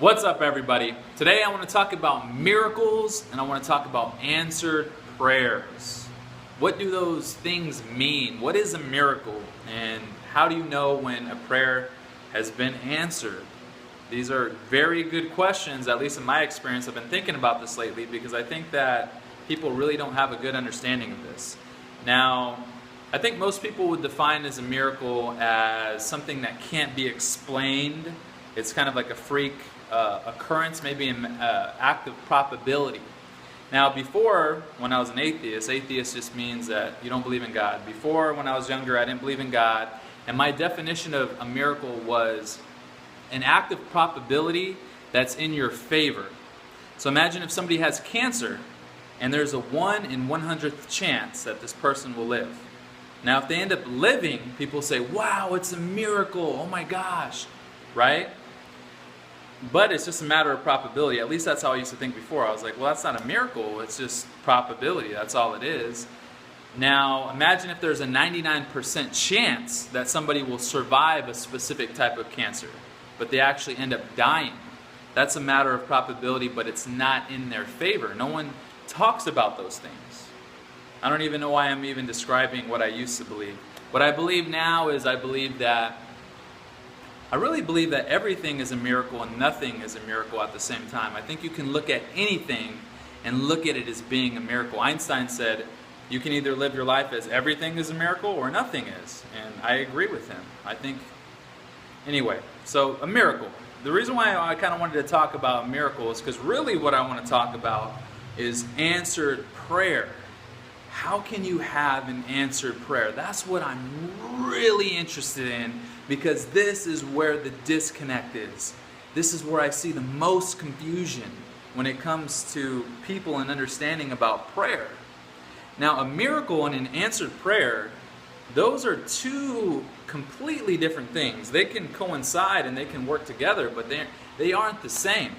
What's up, everybody? Today I want to talk about miracles and I want to talk about answered prayers. What do those things mean? What is a miracle? And how do you know when a prayer has been answered? These are very good questions, at least in my experience. I've been thinking about this lately because I think that people really don't have a good understanding of this. Now, I think most people would define as a miracle as something that can't be explained. It's kind of like a freak occurrence, maybe an act of probability. Now, before, when I was an atheist just means that you don't believe in God. Before, when I was younger, I didn't believe in God. And my definition of a miracle was an act of probability that's in your favor. So imagine if somebody has cancer and there's a 1 in 100th chance that this person will live. Now, if they end up living, people say, wow, it's a miracle, oh my gosh, right? But it's just a matter of probability. At least that's how I used to think before. I was like, well, that's not a miracle. It's just probability. That's all it is. Now, imagine if there's a 99% chance that somebody will survive a specific type of cancer, but they actually end up dying. That's a matter of probability, but it's not in their favor. No one talks about those things. I don't even know why I'm even describing what I used to believe. What I believe now is I really believe that everything is a miracle and nothing is a miracle at the same time. I think you can look at anything and look at it as being a miracle. Einstein said, you can either live your life as everything is a miracle or nothing is. And I agree with him. Anyway, so a miracle. The reason why I kind of wanted to talk about miracles is because really what I want to talk about is answered prayer. How can you have an answered prayer? That's what I'm really interested in, because this is where the disconnect is. This is where I see the most confusion when it comes to people and understanding about prayer. Now, a miracle and an answered prayer, those are two completely different things. They can coincide and they can work together, but they aren't the same.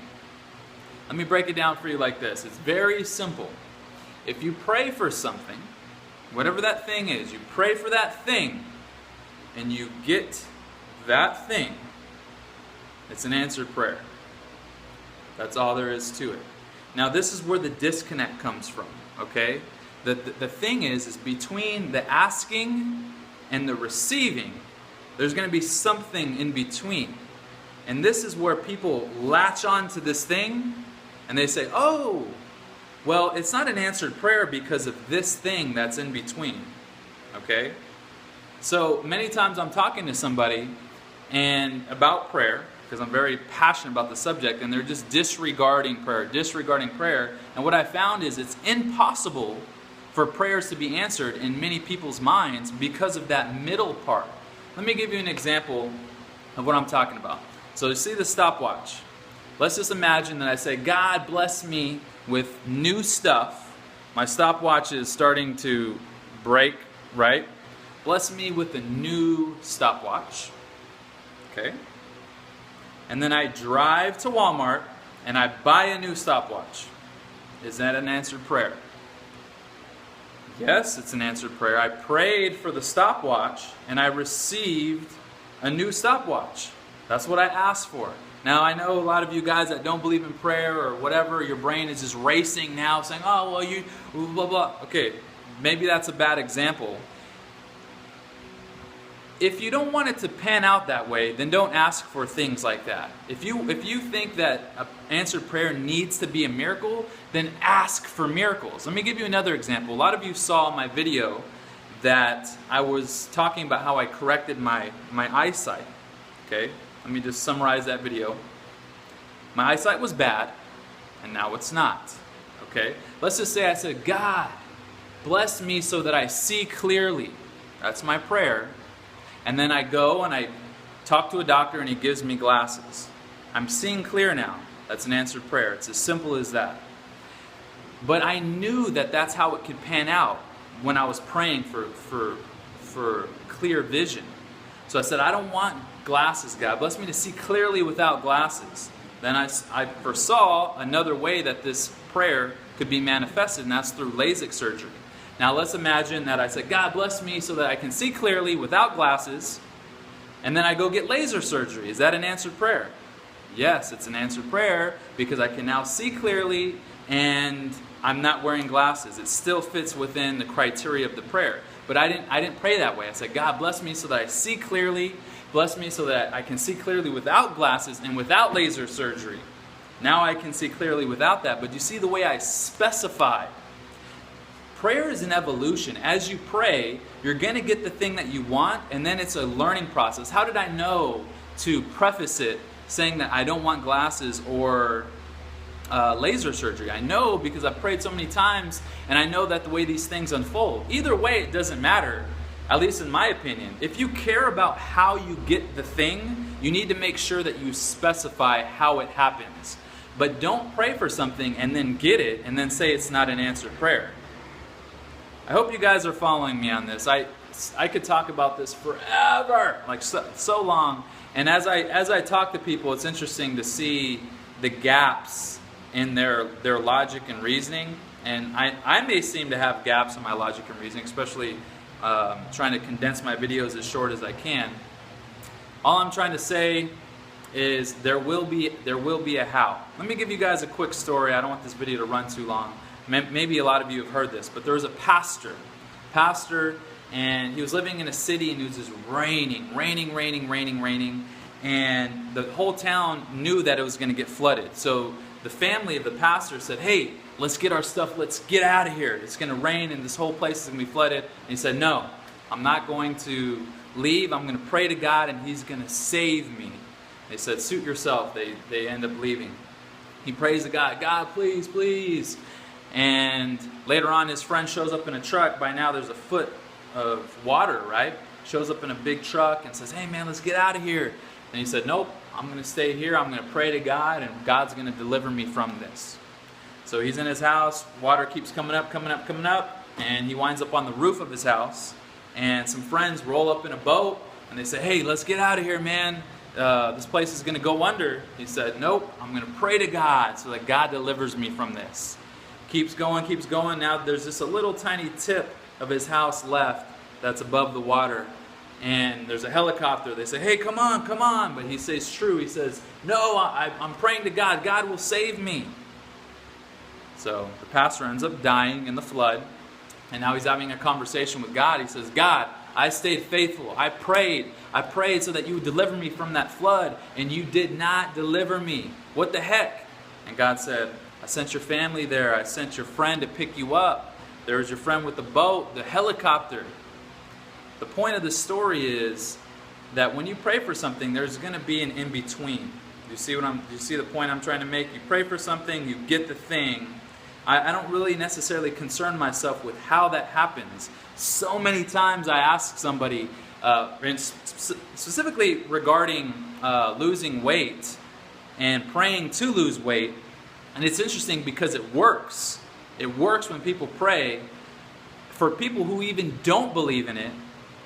Let me break it down for you like this. It's very simple. If you pray for something, whatever that thing is, you pray for that thing, and you get that thing, it's an answered prayer. That's all there is to it. Now, this is where the disconnect comes from, okay? The thing is between the asking and the receiving, there's going to be something in between. And this is where people latch on to this thing, and they say, oh, well, it's not an answered prayer because of this thing that's in between, okay? So many times I'm talking to somebody and about prayer, because I'm very passionate about the subject, and they're just disregarding prayer. And what I found is it's impossible for prayers to be answered in many people's minds because of that middle part. Let me give you an example of what I'm talking about. So you see the stopwatch. Let's just imagine that I say, God bless me with new stuff. My stopwatch is starting to break, right? Bless me with a new stopwatch. Okay? And then I drive to Walmart and I buy a new stopwatch. Is that an answered prayer? Yes, it's an answered prayer. I prayed for the stopwatch and I received a new stopwatch. That's what I asked for. Now, I know a lot of you guys that don't believe in prayer or whatever, your brain is just racing now saying, oh, well, you blah, blah. Okay, maybe that's a bad example. If you don't want it to pan out that way, then don't ask for things like that. If you think that an answered prayer needs to be a miracle, then ask for miracles. Let me give you another example. A lot of you saw my video that I was talking about how I corrected my eyesight. Okay? Let me just summarize that video. My eyesight was bad, and now it's not. Okay? Let's just say I said, God, bless me so that I see clearly. That's my prayer. And then I go and I talk to a doctor and he gives me glasses. I'm seeing clear now. That's an answered prayer. It's as simple as that. But I knew that that's how it could pan out when I was praying for clear vision. So I said, I don't want glasses, God. Bless me to see clearly without glasses. Then I foresaw another way that this prayer could be manifested, and that's through LASIK surgery. Now let's imagine that I said, God bless me so that I can see clearly without glasses, and then I go get laser surgery. Is that an answered prayer? Yes, it's an answered prayer because I can now see clearly and I'm not wearing glasses. It still fits within the criteria of the prayer. But I didn't pray that way. I said, God, bless me so that I see clearly. Bless me so that I can see clearly without glasses and without laser surgery. Now I can see clearly without that. But you see the way I specify. Prayer is an evolution. As you pray, you're going to get the thing that you want, and then it's a learning process. How did I know to preface it saying that I don't want glasses or laser surgery? I know because I've prayed so many times, and I know that the way these things unfold. Either way, it doesn't matter, at least in my opinion. If you care about how you get the thing, you need to make sure that you specify how it happens. But don't pray for something and then get it and then say it's not an answered prayer. I hope you guys are following me on this. I could talk about this forever, like so long. And as I talk to people, it's interesting to see the gaps in their logic and reasoning. And I may seem to have gaps in my logic and reasoning, especially trying to condense my videos as short as I can. All I'm trying to say is there will be a how. Let me give you guys a quick story. I don't want this video to run too long. Maybe a lot of you have heard this, but there was a pastor, and he was living in a city, and it was just raining, and the whole town knew that it was going to get flooded. So the family of the pastor said, hey, let's get our stuff, let's get out of here. It's going to rain, and this whole place is going to be flooded. And he said, no, I'm not going to leave. I'm going to pray to God, and He's going to save me. They said, suit yourself. They end up leaving. He prays to God, God, please, please. And later on, his friend shows up in a truck. By now, there's a foot of water, right? Shows up in a big truck and says, hey, man, let's get out of here. And he said, nope, I'm going to stay here. I'm going to pray to God, and God's going to deliver me from this. So he's in his house. Water keeps coming up. And he winds up on the roof of his house. And some friends roll up in a boat, and they say, hey, let's get out of here, man. This place is going to go under. He said, nope, I'm going to pray to God so that God delivers me from this. Keeps going. Now there's just a little tiny tip of his house left that's above the water. And there's a helicopter. They say, hey, come on. But he says, true. He says, no, I'm praying to God. God will save me. So the pastor ends up dying in the flood. And now he's having a conversation with God. He says, God, I stayed faithful. I prayed so that you would deliver me from that flood. And you did not deliver me. What the heck? And God said, I sent your family there. I sent your friend to pick you up. There's your friend with the boat, the helicopter. The point of the story is that when you pray for something, there's going to be an in-between. You see the point I'm trying to make? You pray for something, you get the thing. I don't really necessarily concern myself with how that happens. So many times I ask somebody, specifically regarding losing weight and praying to lose weight. And it's interesting because it works. It works when people pray for people who even don't believe in it.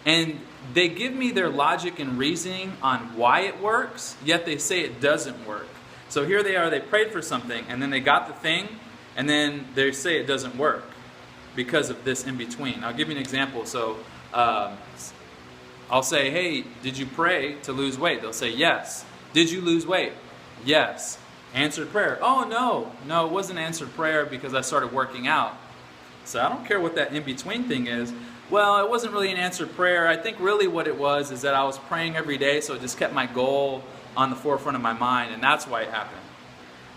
And they give me their logic and reasoning on why it works, yet they say it doesn't work. So here they are, they prayed for something, and then they got the thing, and then they say it doesn't work because of this in-between. I'll give you an example. So I'll say, hey, did you pray to lose weight? They'll say, yes. Did you lose weight? Yes. Answered prayer. Oh, no, it wasn't answered prayer because I started working out. So I don't care what that in-between thing is. Well, it wasn't really an answered prayer. I think really what it was is that I was praying every day, so it just kept my goal on the forefront of my mind, and that's why it happened.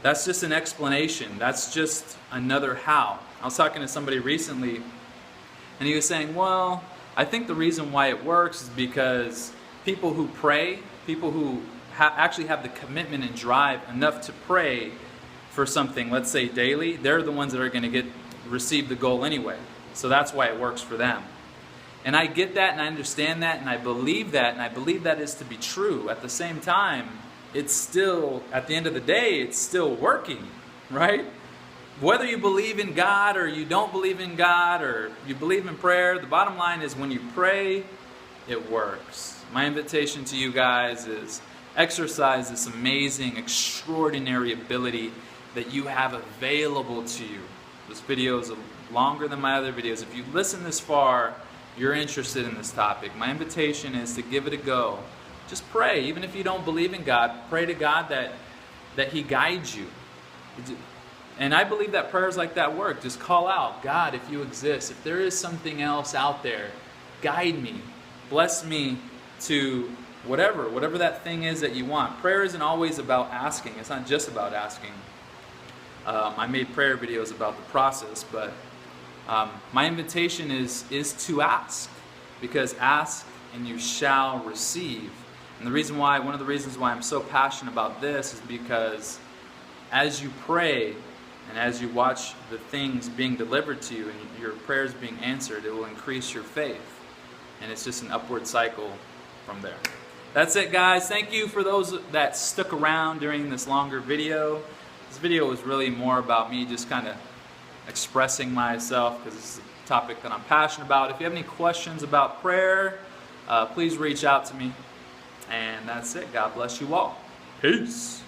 That's just an explanation. That's just another how. I was talking to somebody recently, and he was saying, well, I think the reason why it works is because people who pray, people who actually have the commitment and drive enough to pray for something, let's say daily, they're the ones that are going to receive the goal anyway. So that's why it works for them. And I get that, and I understand that, and I believe that, and I believe that is to be true. At the same time, it's still, at the end of the day, it's still working, right? Whether you believe in God or you don't believe in God or you believe in prayer, the bottom line is when you pray, it works. My invitation to you guys is exercise this amazing, extraordinary ability that you have available to you. This video is longer than my other videos. If you listen this far, you're interested in this topic. My invitation is to give it a go. Just pray. Even if you don't believe in God, pray to God that that He guides you. And I believe that prayers like that work. Just call out, God, if you exist, if there is something else out there, guide me, bless me to whatever that thing is that you want. Prayer isn't always about asking. It's not just about asking. I made prayer videos about the process, but my invitation is to ask, because ask and you shall receive. And one of the reasons why I'm so passionate about this is because as you pray and as you watch the things being delivered to you and your prayers being answered, it will increase your faith. And it's just an upward cycle from there. That's it, guys. Thank you for those that stuck around during this longer video. This video was really more about me just kind of expressing myself, because it's a topic that I'm passionate about. If you have any questions about prayer, please reach out to me. And that's it. God bless you all. Peace.